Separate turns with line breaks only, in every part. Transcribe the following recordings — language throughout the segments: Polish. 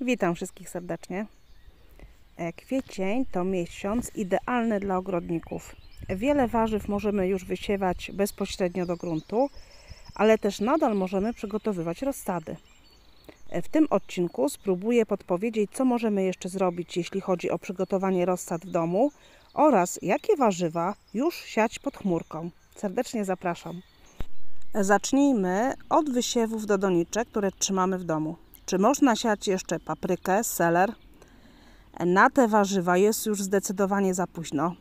Witam wszystkich serdecznie. Kwiecień to miesiąc idealny dla ogrodników. Wiele warzyw możemy już wysiewać bezpośrednio do gruntu, ale też nadal możemy przygotowywać rozsady. W tym odcinku spróbuję podpowiedzieć, co możemy jeszcze zrobić, jeśli chodzi o przygotowanie rozsad w domu oraz jakie warzywa już siać pod chmurką. Serdecznie zapraszam. Zacznijmy od wysiewów do doniczek, które trzymamy w domu. Czy można siać jeszcze paprykę, seler? Na te warzywa jest już zdecydowanie za późno.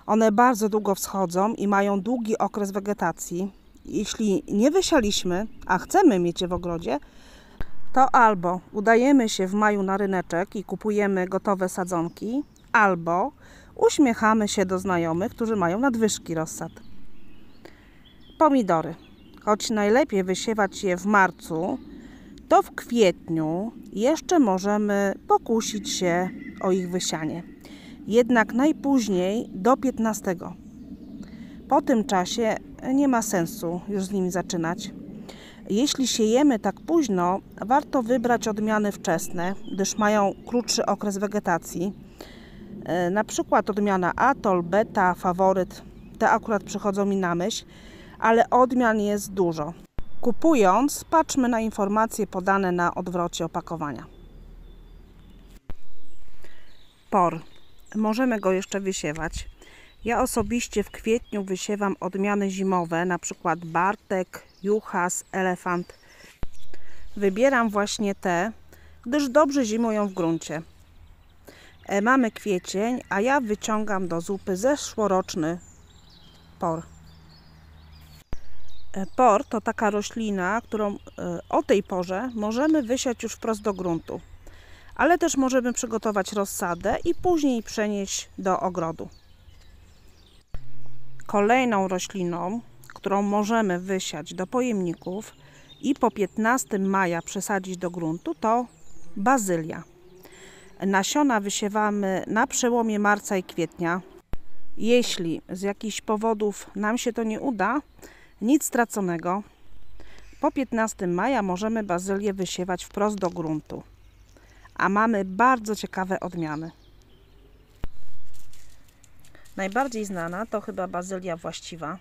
One bardzo długo wschodzą i mają długi okres wegetacji. Jeśli nie wysialiśmy, a chcemy mieć je w ogrodzie, to albo udajemy się w maju na ryneczek i kupujemy gotowe sadzonki, albo uśmiechamy się do znajomych, którzy mają nadwyżki rozsad. Pomidory. Choć najlepiej wysiewać je w marcu, to w kwietniu jeszcze możemy pokusić się o ich wysianie. Jednak najpóźniej do 15. Po tym czasie nie ma sensu już z nimi zaczynać. Jeśli siejemy tak późno, warto wybrać odmiany wczesne, gdyż mają krótszy okres wegetacji. Na przykład odmiana Atol, Beta, Faworyt. Te akurat przychodzą mi na myśl, ale odmian jest dużo. Kupując, patrzmy na informacje podane na odwrocie opakowania. Por. Możemy go jeszcze wysiewać. Ja osobiście w kwietniu wysiewam odmiany zimowe, na przykład Bartek, Juchas, Elefant. Wybieram właśnie te, gdyż dobrze zimują w gruncie. Mamy kwiecień, a ja wyciągam do zupy zeszłoroczny por. Por to taka roślina, którą o tej porze możemy wysiać już wprost do gruntu, ale też możemy przygotować rozsadę i później przenieść do ogrodu. Kolejną rośliną, którą możemy wysiać do pojemników i po 15 maja przesadzić do gruntu, to bazylia. Nasiona wysiewamy na przełomie marca i kwietnia. Jeśli z jakichś powodów nam się to nie uda, nic straconego. Po 15 maja możemy bazylię wysiewać wprost do gruntu. A mamy bardzo ciekawe odmiany. Najbardziej znana to chyba bazylia właściwa.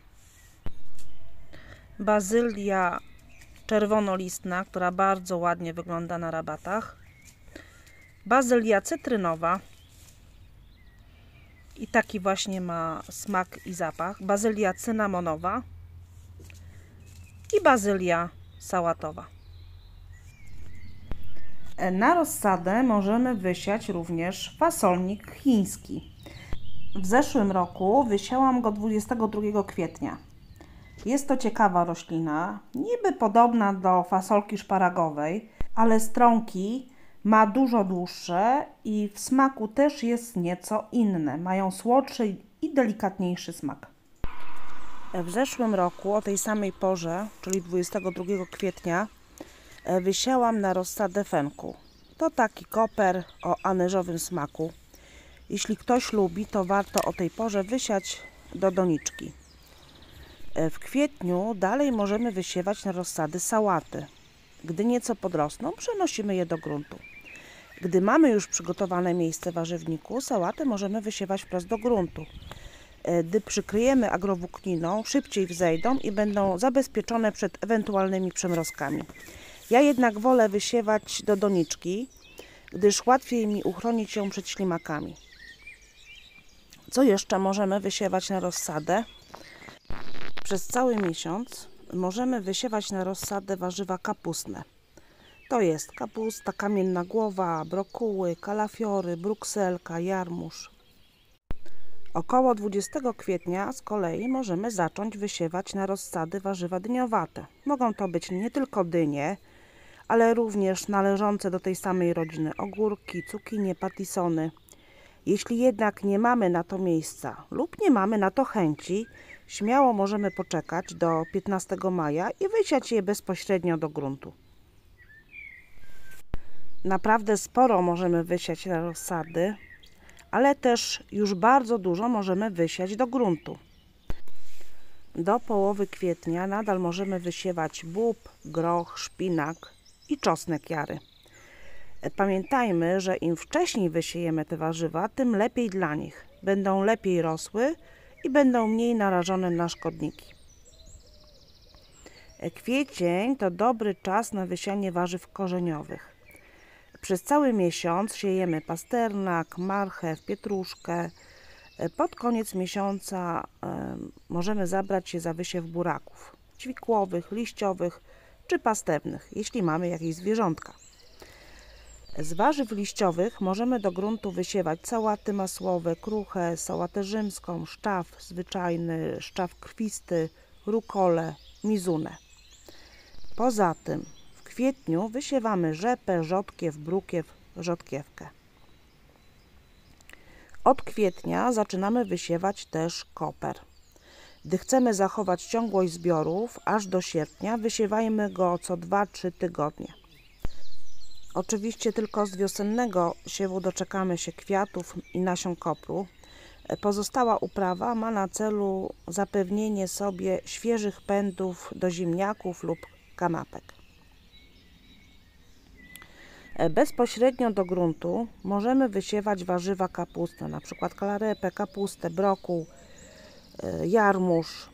Bazylia czerwonolistna, która bardzo ładnie wygląda na rabatach. Bazylia cytrynowa. I taki właśnie ma smak i zapach. Bazylia cynamonowa. I bazylia sałatowa. Na rozsadę możemy wysiać również fasolnik chiński. W zeszłym roku wysiałam go 22 kwietnia. Jest to ciekawa roślina, niby podobna do fasolki szparagowej, ale stronki ma dużo dłuższe i w smaku też jest nieco inne. Mają słodszy i delikatniejszy smak. W zeszłym roku o tej samej porze, czyli 22 kwietnia, wysiałam na rozsadę fenku. To taki koper o anyżowym smaku. Jeśli ktoś lubi, to warto o tej porze wysiać do doniczki. W kwietniu dalej możemy wysiewać na rozsady sałaty. Gdy nieco podrosną, przenosimy je do gruntu. Gdy mamy już przygotowane miejsce w warzywniku, sałatę możemy wysiewać wprost do gruntu. Gdy przykryjemy agrowłókniną, szybciej wzejdą i będą zabezpieczone przed ewentualnymi przymrozkami. Ja jednak wolę wysiewać do doniczki, gdyż łatwiej mi uchronić ją przed ślimakami. Co jeszcze możemy wysiewać na rozsadę? Przez cały miesiąc możemy wysiewać na rozsadę warzywa kapustne. To jest kapusta, kamienna głowa, brokuły, kalafiory, brukselka, jarmuż. Około 20 kwietnia z kolei możemy zacząć wysiewać na rozsady warzywa dyniowate. Mogą to być nie tylko dynie, ale również należące do tej samej rodziny ogórki, cukinie, patisony. Jeśli jednak nie mamy na to miejsca lub nie mamy na to chęci, śmiało możemy poczekać do 15 maja i wysiać je bezpośrednio do gruntu. Naprawdę sporo możemy wysiać na rozsady, ale też już bardzo dużo możemy wysiać do gruntu. Do połowy kwietnia nadal możemy wysiewać bób, groch, szpinak i czosnek jary. Pamiętajmy, że im wcześniej wysiejemy te warzywa, tym lepiej dla nich. Będą lepiej rosły i będą mniej narażone na szkodniki. Kwiecień to dobry czas na wysianie warzyw korzeniowych. Przez cały miesiąc siejemy pasternak, marchew, pietruszkę. Pod koniec miesiąca możemy zabrać się za wysiew buraków ćwikłowych, liściowych czy pastewnych, jeśli mamy jakieś zwierzątka. Z warzyw liściowych możemy do gruntu wysiewać sałaty masłowe, kruche, sałatę rzymską, szczaw zwyczajny, szczaw krwisty, rukolę, mizunę. Poza tym w kwietniu wysiewamy rzepę, rzodkiew, brukiew, rzodkiewkę. Od kwietnia zaczynamy wysiewać też koper. Gdy chcemy zachować ciągłość zbiorów, aż do sierpnia wysiewajmy go co 2-3 tygodnie. Oczywiście tylko z wiosennego siewu doczekamy się kwiatów i nasion kopru. Pozostała uprawa ma na celu zapewnienie sobie świeżych pędów do ziemniaków lub kanapek. Bezpośrednio do gruntu możemy wysiewać warzywa kapustne, np. kalarepę, kapustę, brokuł, jarmuż,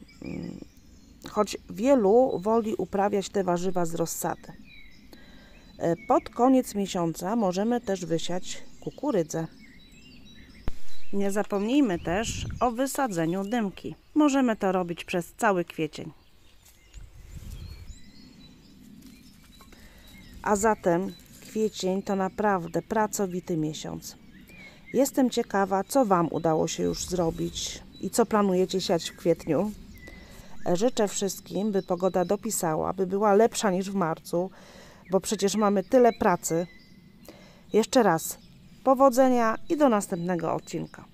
choć wielu woli uprawiać te warzywa z rozsady. Pod koniec miesiąca możemy też wysiać kukurydzę. Nie zapomnijmy też o wysadzeniu dymki. Możemy to robić przez cały kwiecień. A zatem kwiecień to naprawdę pracowity miesiąc. Jestem ciekawa, co Wam udało się już zrobić i co planujecie siać w kwietniu. Życzę wszystkim, by pogoda dopisała, by była lepsza niż w marcu, bo przecież mamy tyle pracy. Jeszcze raz powodzenia i do następnego odcinka.